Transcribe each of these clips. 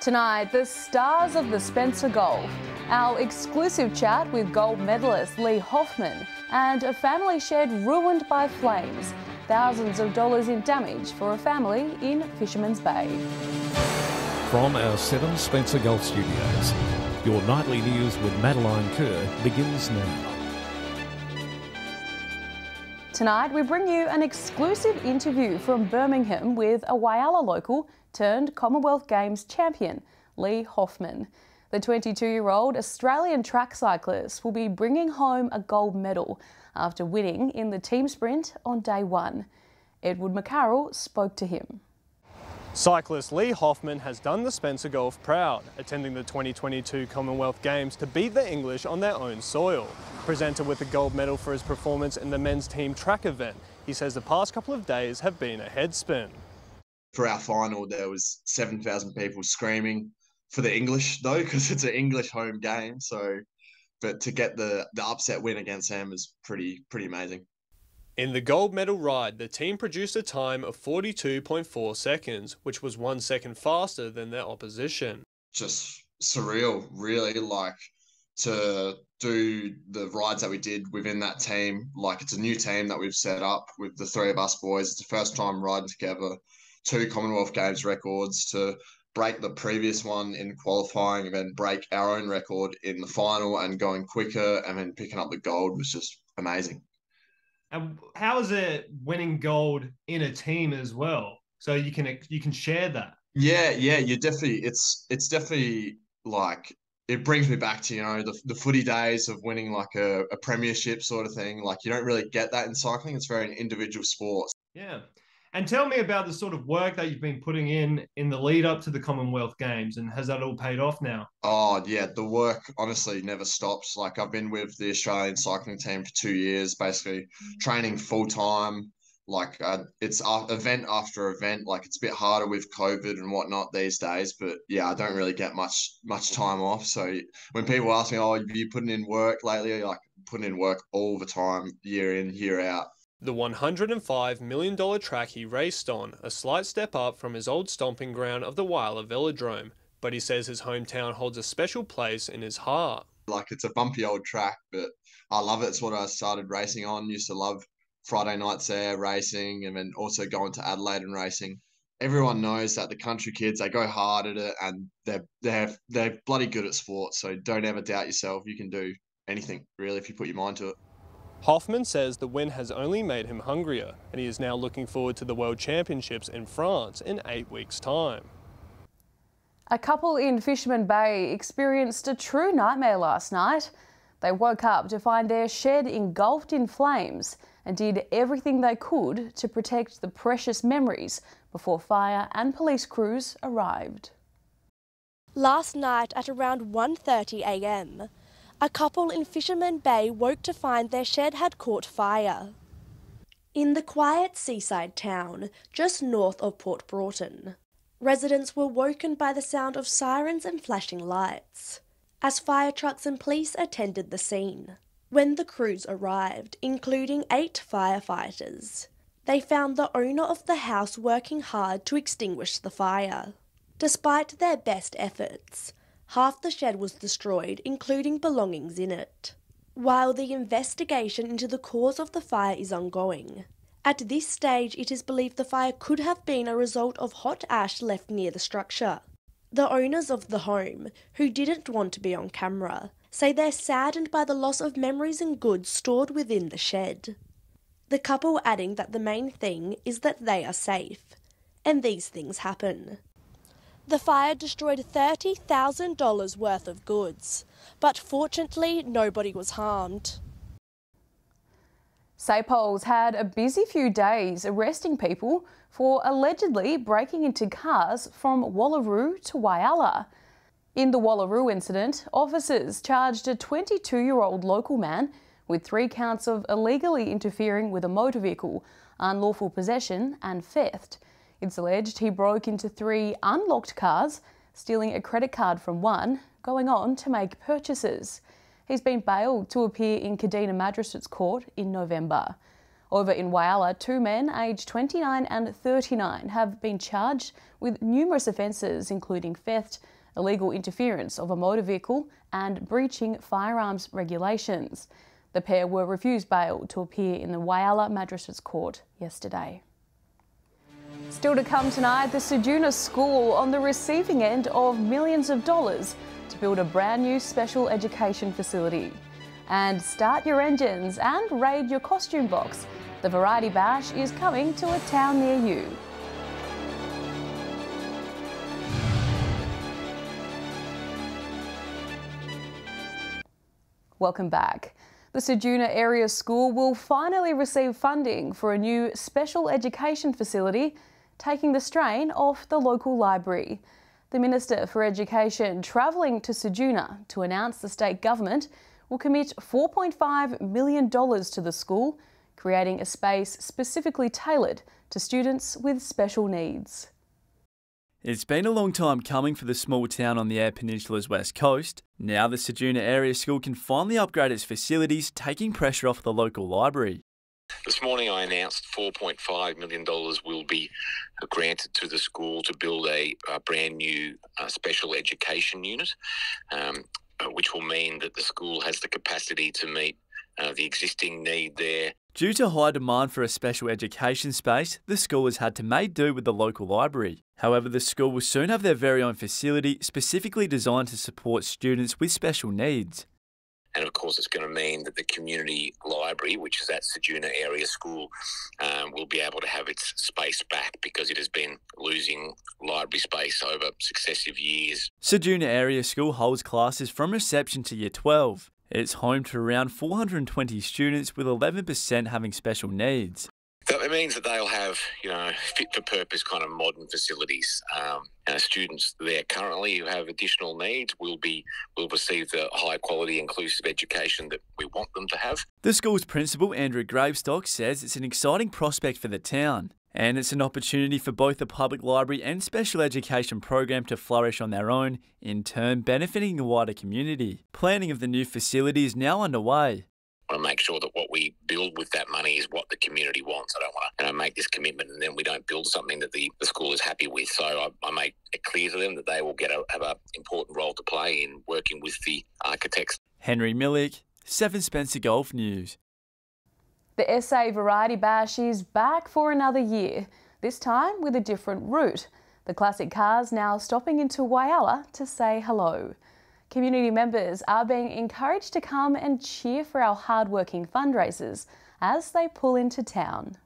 Tonight, the stars of the Spencer Golf, our exclusive chat with gold medalist Lee Hoffman, and a family shed ruined by flames. Thousands of dollars in damage for a family in Fisherman's Bay. From our 7 Spencer Golf Studios, your nightly news with Madeline Kerr begins now. Tonight, we bring you an exclusive interview from Birmingham with a Whyalla local turned Commonwealth Games champion, Lee Hoffman. The 22-year-old Australian track cyclist will be bringing home a gold medal after winning in the team sprint on day 1. Edward McCarroll spoke to him. Cyclist Lee Hoffman has done the Spencer Golf proud, attending the 2022 Commonwealth Games to beat the English on their own soil. Presented with a gold medal for his performance in the men's team track event, he says the past couple of days have been a headspin. For our final, there was 7,000 people screaming for the English, though, because it's an English home game. So, but to get the upset win against them is pretty amazing. In the gold medal ride, the team produced a time of 42.4 seconds, which was 1 second faster than their opposition. Just surreal, really, like to do the rides that we did within that team. Like, it's a new team that we've set up with the 3 of us boys. It's the first time riding together. 2 Commonwealth Games records, to break the previous one in qualifying and then break our own record in the final and going quicker and then picking up the gold was just amazing. And how is it winning gold in a team as well? So you can share that. Yeah, you definitely. It's definitely like, it brings me back to, the footy days of winning like a premiership sort of thing. Like, you don't really get that in cycling. It's very an individual sport. Yeah. And tell me about the sort of work that you've been putting in the lead up to the Commonwealth Games, and has that all paid off now? Oh, yeah, the work honestly never stops. Like, I've been with the Australian cycling team for 2 years, basically training full time. Like, it's event after event. Like, it's a bit harder with COVID and whatnot these days, but yeah, I don't really get much time off. So when people ask me, "Oh, have you putting in work lately?" Like, putting in work all the time, year in, year out. The $105 million track he raced on, a slight step up from his old stomping ground of the Whyalla Velodrome, but he says his hometown holds a special place in his heart. Like, it's a bumpy old track, but I love it. It's what I started racing on. Used to love Friday nights there racing, and then also going to Adelaide and racing. Everyone knows that the country kids, they go hard at it, and they're bloody good at sport. So don't ever doubt yourself. You can do anything, really, if you put your mind to it. Hoffman says the win has only made him hungrier, and he is now looking forward to the World Championships in France in 8 weeks' time. A couple in Fisherman Bay experienced a true nightmare last night. They woke up to find their shed engulfed in flames and did everything they could to protect the precious memories before fire and police crews arrived. Last night at around 1:30 a.m, a couple in Fisherman Bay woke to find their shed had caught fire. In the quiet seaside town just north of Port Broughton, residents were woken by the sound of sirens and flashing lights as fire trucks and police attended the scene. When the crews arrived, including 8 firefighters, they found the owner of the house working hard to extinguish the fire. Despite their best efforts, half the shed was destroyed, including belongings in it. While the investigation into the cause of the fire is ongoing, at this stage it is believed the fire could have been a result of hot ash left near the structure. The owners of the home, who didn't want to be on camera, say they're saddened by the loss of memories and goods stored within the shed. The couple adding that the main thing is that they are safe, and these things happen. The fire destroyed $30,000 worth of goods, but fortunately nobody was harmed. SAPOL's had a busy few days arresting people for allegedly breaking into cars from Wallaroo to Whyalla. In the Wallaroo incident, officers charged a 22-year-old local man with 3 counts of illegally interfering with a motor vehicle, unlawful possession and theft. It's alleged he broke into 3 unlocked cars, stealing a credit card from one, going on to make purchases. He's been bailed to appear in Kadina Magistrates Court in November. Over in Whyalla, two men aged 29 and 39 have been charged with numerous offences including theft, illegal interference of a motor vehicle and breaching firearms regulations. The pair were refused bail to appear in the Whyalla Magistrates Court yesterday. Still to come tonight, the Ceduna School on the receiving end of millions of dollars to build a brand new special education facility. And start your engines and raid your costume box. The Variety Bash is coming to a town near you. Welcome back. The Ceduna Area School will finally receive funding for a new special education facility, taking the strain off the local library. The Minister for Education travelling to Ceduna to announce the state government will commit $4.5 million to the school, creating a space specifically tailored to students with special needs. It's been a long time coming for the small town on the Eyre Peninsula's west coast. Now the Ceduna Area School can finally upgrade its facilities, taking pressure off the local library. This morning I announced $4.5 million will be granted to the school to build a brand new special education unit, which will mean that the school has the capacity to meet the existing need there. Due to high demand for a special education space, the school has had to make do with the local library. However, the school will soon have their very own facility specifically designed to support students with special needs. And of course, it's going to mean that the community library, which is at Ceduna Area School, will be able to have its space back because it has been losing library space over successive years. Ceduna Area School holds classes from reception to Year 12. It's home to around 420 students, with 11% having special needs. So it means that they'll have, fit-for-purpose kind of modern facilities. Students there currently who have additional needs will receive the high-quality, inclusive education that we want them to have. The school's principal, Andrew Gravestock, says it's an exciting prospect for the town, and it's an opportunity for both the public library and special education program to flourish on their own, in turn benefiting the wider community. Planning of the new facility is now underway. I want to make sure that what we build with that money is what the community wants. I don't want to make this commitment and then we don't build something that the school is happy with. So I make it clear to them that they will have an important role to play in working with the architects. Henry Millick, 7 Spencer Golf News. The SA Variety Bash is back for another year, this time with a different route. The classic cars now stopping into Whyalla to say hello. Community members are being encouraged to come and cheer for our hard-working fundraisers as they pull into town.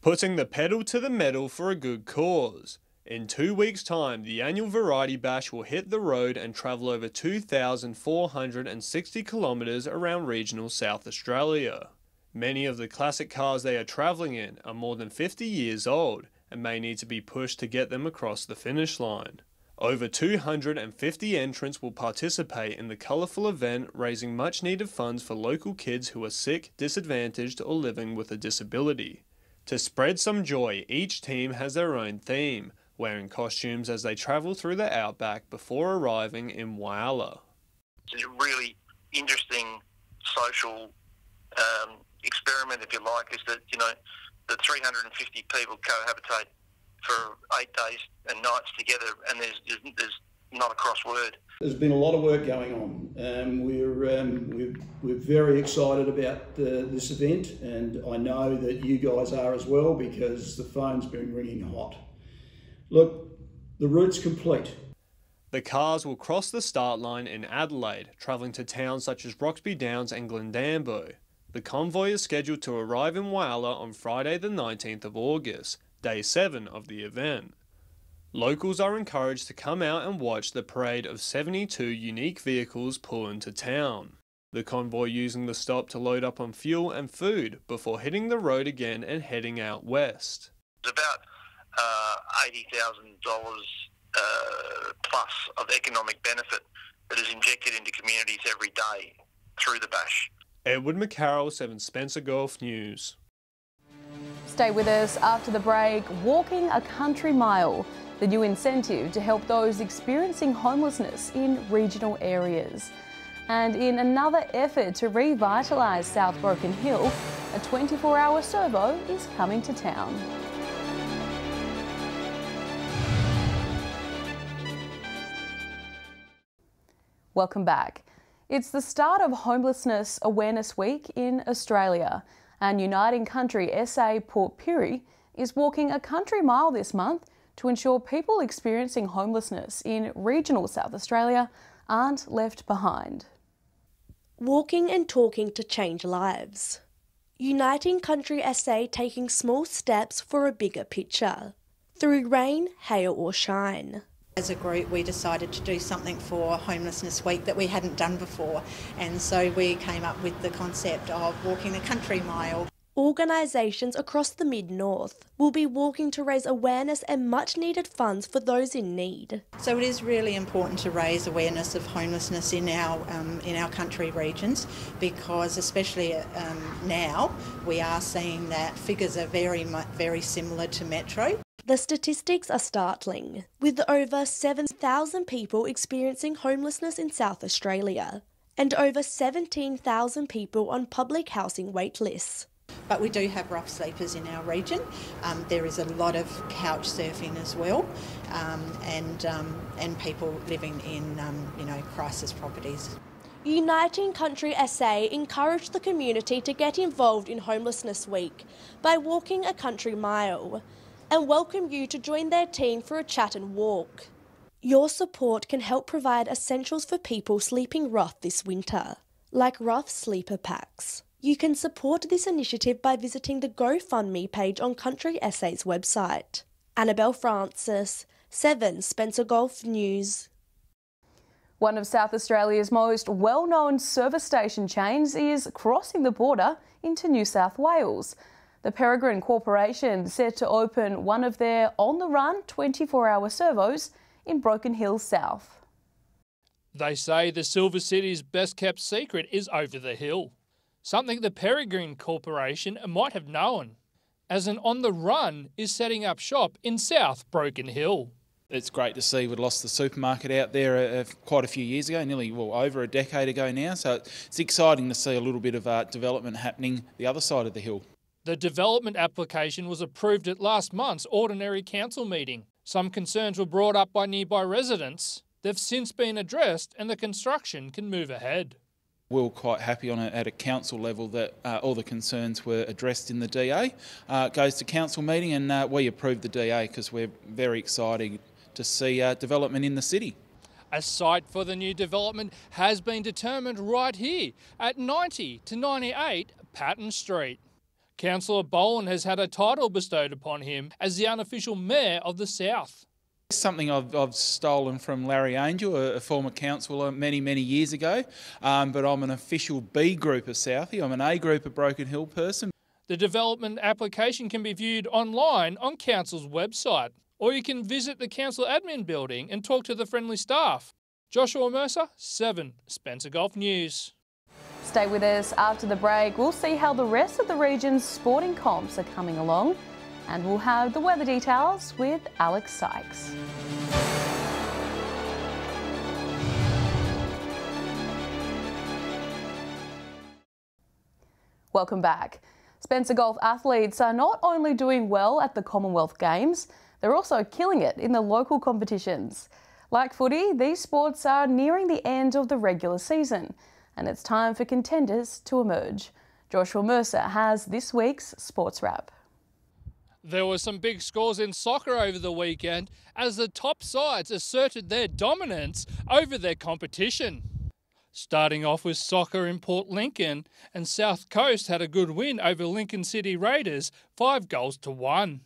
Putting the pedal to the metal for a good cause. In 2 weeks' time, the annual Variety Bash will hit the road and travel over 2,460 kilometres around regional South Australia. Many of the classic cars they are travelling in are more than 50 years old and may need to be pushed to get them across the finish line. Over 250 entrants will participate in the colourful event, raising much needed funds for local kids who are sick, disadvantaged or living with a disability. To spread some joy, each team has their own theme, wearing costumes as they travel through the outback before arriving in Whyalla. It's a really interesting social experiment, if you like, is that, the 350 people cohabitate for 8 days and nights together, and there's not a cross word. There's been a lot of work going on. We're very excited about this event, and I know that you guys are as well because the phone's been ringing hot. Look, the route's complete. The cars will cross the start line in Adelaide, travelling to towns such as Roxby Downs and Glendambo. The convoy is scheduled to arrive in Whyalla on Friday the 19th of August, Day 7 of the event. Locals are encouraged to come out and watch the parade of 72 unique vehicles pull into town. The convoy using the stop to load up on fuel and food before hitting the road again and heading out west. It's about $80,000 plus of economic benefit that is injected into communities every day through the bash. Edward McCarroll, 7 Spencer Golf News. Stay with us after the break. Walking a Country Mile, the new incentive to help those experiencing homelessness in regional areas. And in another effort to revitalise South Broken Hill, a 24-hour servo is coming to town. Welcome back. It's the start of Homelessness Awareness Week in Australia, and Uniting Country SA Port Pirie is walking a country mile this month to ensure people experiencing homelessness in regional South Australia aren't left behind. Walking and talking to change lives. Uniting Country SA taking small steps for a bigger picture. Through rain, hail or shine. As a group, we decided to do something for Homelessness Week that we hadn't done before, and so we came up with the concept of walking the country mile. Organisations across the Mid-North will be walking to raise awareness and much-needed funds for those in need. So it is really important to raise awareness of homelessness in our country regions, because especially now we are seeing that figures are very similar to Metro. The statistics are startling, with over 7,000 people experiencing homelessness in South Australia and over 17,000 people on public housing wait lists. But we do have rough sleepers in our region. There is a lot of couch surfing as well, and people living in crisis properties. Uniting Country SA encouraged the community to get involved in Homelessness Week by walking a country mile, and welcome you to join their team for a chat and walk. Your support can help provide essentials for people sleeping rough this winter, like rough sleeper packs. You can support this initiative by visiting the GoFundMe page on Country SA's website. Annabelle Francis, 7 Spencer Gulf News. One of South Australia's most well-known service station chains is crossing the border into New South Wales. The Peregrine Corporation set to open one of their on-the-run 24-hour servos in Broken Hill South. They say the Silver City's best-kept secret is over the hill, something the Peregrine Corporation might have known, as an on-the-run is setting up shop in South Broken Hill. It's great to see. We'd lost the supermarket out there quite a few years ago, over a decade ago now, so it's exciting to see a little bit of development happening the other side of the hill. The development application was approved at last month's ordinary council meeting. Some concerns were brought up by nearby residents. They've since been addressed and the construction can move ahead. We were quite happy at a council level that all the concerns were addressed in the DA. It goes to council meeting and we approved the DA because we're very excited to see development in the city. A site for the new development has been determined right here at 90 to 98 Patton Street. Councillor Boland has had a title bestowed upon him as the unofficial mayor of the South. It's something I've stolen from Larry Angel, a former councillor many years ago, but I'm an official B group of Southie. I'm an A group of Broken Hill person. The development application can be viewed online on Council's website, or you can visit the Council Admin building and talk to the friendly staff. Joshua Mercer, 7 Spencer Gulf News. Stay with us after the break. We'll see how the rest of the region's sporting comps are coming along, and we'll have the weather details with Alex Sykes. Welcome back. Spencer Golf athletes are not only doing well at the Commonwealth Games, they're also killing it in the local competitions. Like footy, these sports are nearing the end of the regular season, and it's time for contenders to emerge. Joshua Mercer has this week's Sports Wrap. There were some big scores in soccer over the weekend as the top sides asserted their dominance over their competition. Starting off with soccer in Port Lincoln, and South Coast had a good win over Lincoln City Raiders, 5-1.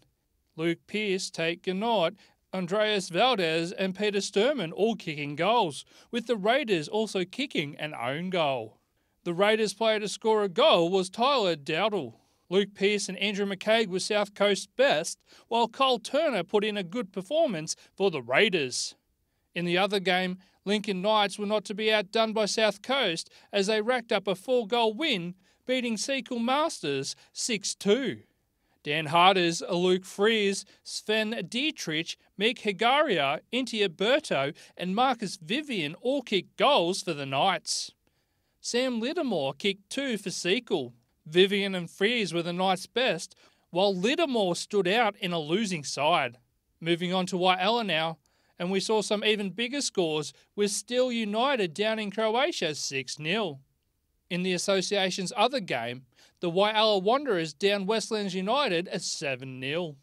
Luke Pearce, Tate Gannott, Andreas Valdez and Peter Sturman all kicking goals, with the Raiders also kicking an own goal. The Raiders player to score a goal was Tyler Dowdle. Luke Pearce and Andrew McCaig were South Coast's best, while Cole Turner put in a good performance for the Raiders. In the other game, Lincoln Knights were not to be outdone by South Coast as they racked up a 4-goal win, beating Sequel Masters 6-2. Dan Harders, Luke Freers, Sven Dietrich, Mick Higaria, Intia Berto and Marcus Vivian all kicked goals for the Knights. Sam Littlemore kicked 2 for Sequel. Vivian and Frears were the night's best, while Littlemore stood out in a losing side. Moving on to Whyalla now, and we saw some even bigger scores with Steel United down in Croatia 6-0. In the association's other game, the Whyalla Wanderers down Westlands United at 7-0,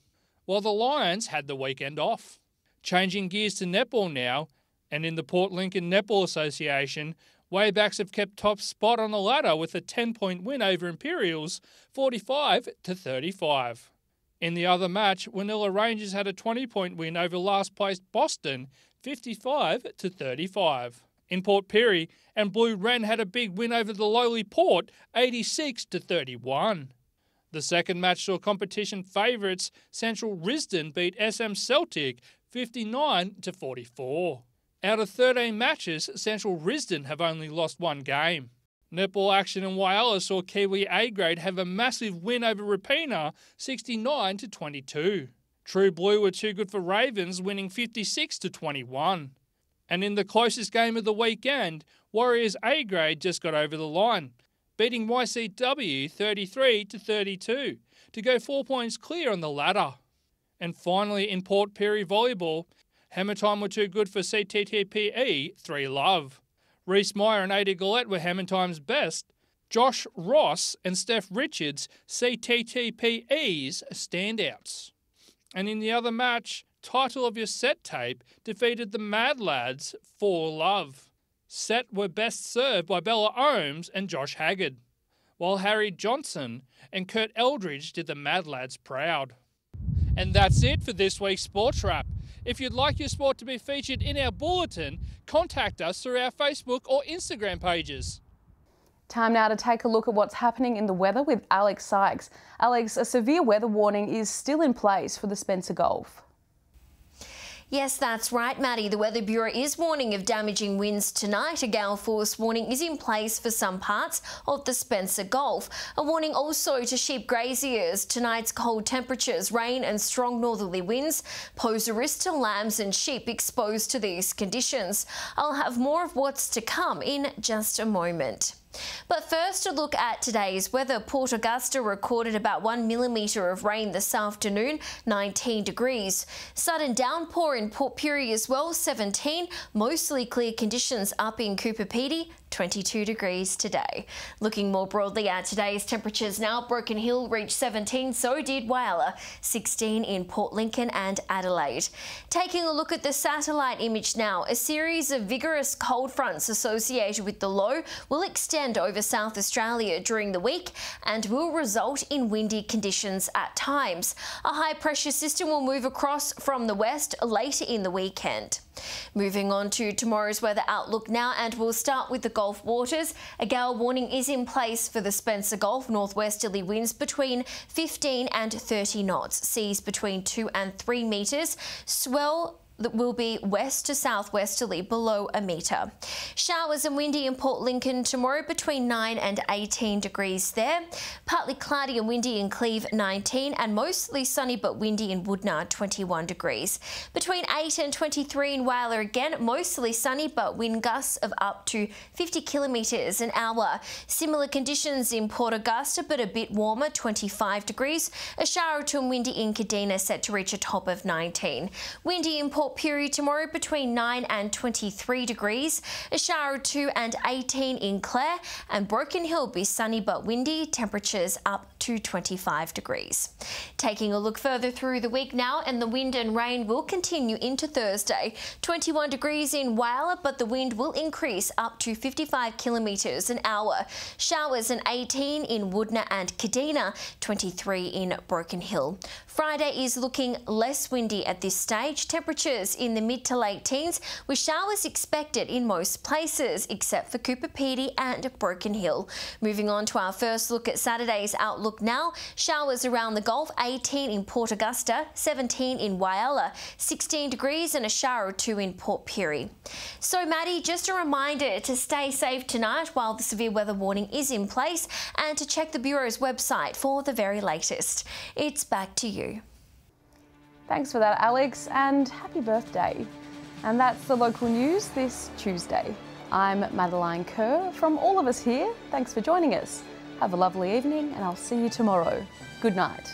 while the Lions had the weekend off. Changing gears to netball now, and in the Port Lincoln Netball Association, WAYBACKS have kept top spot on the ladder with a 10-point win over Imperials, 45-35. In the other match, Wanilla Rangers had a 20-point win over last-placed Boston, 55-35. In Port Pirie, and Blue WREN had a big win over the lowly Port, 86-31. The second match saw competition favourites Central Risdon beat SM Celtic, 59-44. Out of 13 matches, Central Risdon have only lost 1 game. Netball action in Whyalla saw Kiwi A-grade have a massive win over Rapina, 69-22. True Blue were too good for Ravens, winning 56-21. And in the closest game of the weekend, Warriors A-grade just got over the line, beating YCW 33-32 to go 4 points clear on the ladder. And finally, in Port Pirie volleyball, Hammer Time were too good for CTTPE 3-love. Reese Meyer and Ada Gillette were Hammer Time's best. Josh Ross and Steph Richards, CTTPE's standouts. And in the other match, Title of Your Set tape defeated the Mad Lads 4-love. Set were best served by Bella Ohms and Josh Haggard, while Harry Johnson and Kurt Eldridge did the Mad Lads proud. And that's it for this week's Sports Wrap. If you'd like your sport to be featured in our bulletin, contact us through our Facebook or Instagram pages. Time now to take a look at what's happening in the weather with Alex Sykes. Alex, a severe weather warning is still in place for the Spencer Gulf. Yes, that's right, Maddie. The Weather Bureau is warning of damaging winds tonight. A gale force warning is in place for some parts of the Spencer Gulf. A warning also to sheep graziers. Tonight's cold temperatures, rain and strong northerly winds pose a risk to lambs and sheep exposed to these conditions. I'll have more of what's to come in just a moment. But first, a look at today's weather. Port Augusta recorded about 1 millimetre of rain this afternoon, 19 degrees. Sudden downpour in Port Pirie as well, 17. Mostly clear conditions up in Cooper Pedy, 22 degrees today. Looking more broadly at today's temperatures now, Broken Hill reached 17, so did Whyalla, 16 in Port Lincoln and Adelaide. Taking a look at the satellite image now, a series of vigorous cold fronts associated with the low will extend over South Australia during the week and will result in windy conditions at times. A high pressure system will move across from the west later in the weekend. Moving on to tomorrow's weather outlook now, and we'll start with the Gulf waters. A gale warning is in place for the Spencer Gulf. Northwesterly winds between 15 and 30 knots. Seas between 2 and 3 metres. Swell that will be west to southwesterly below a metre. Showers and windy in Port Lincoln tomorrow between 9 and 18 degrees there. Partly cloudy and windy in Cleve, 19, and mostly sunny but windy in Woodnard, 21 degrees. Between 8 and 23 in Whyalla again, mostly sunny but wind gusts of up to 50 kilometres an hour. Similar conditions in Port Augusta but a bit warmer, 25 degrees. A shower or two and windy in Kadina set to reach a top of 19. Windy in Port Pirie tomorrow between 9 and 23 degrees. A shower or two and 18 in Clare, and Broken Hill be sunny but windy, temperatures up to 25 degrees. Taking a look further through the week now, and the wind and rain will continue into Thursday. 21 degrees in Whyalla, but the wind will increase up to 55 kilometres an hour. Showers and 18 in Woodna and Kadina, 23 in Broken Hill. Friday is looking less windy at this stage. Temperatures in the mid to late teens, with showers expected in most places except for Cooper Pedy and Broken Hill. Moving on to our first look at Saturday's outlook now. Showers around the Gulf, 18 in Port Augusta, 17 in Whyalla, 16 degrees and a shower or two in Port Pirie. So Maddie, just a reminder to stay safe tonight while the severe weather warning is in place, and to check the Bureau's website for the very latest. It's back to you. Thanks for that, Alex, and happy birthday. And that's the local news this Tuesday. I'm Madeline Kerr. From all of us here, thanks for joining us. Have a lovely evening and I'll see you tomorrow. Good night.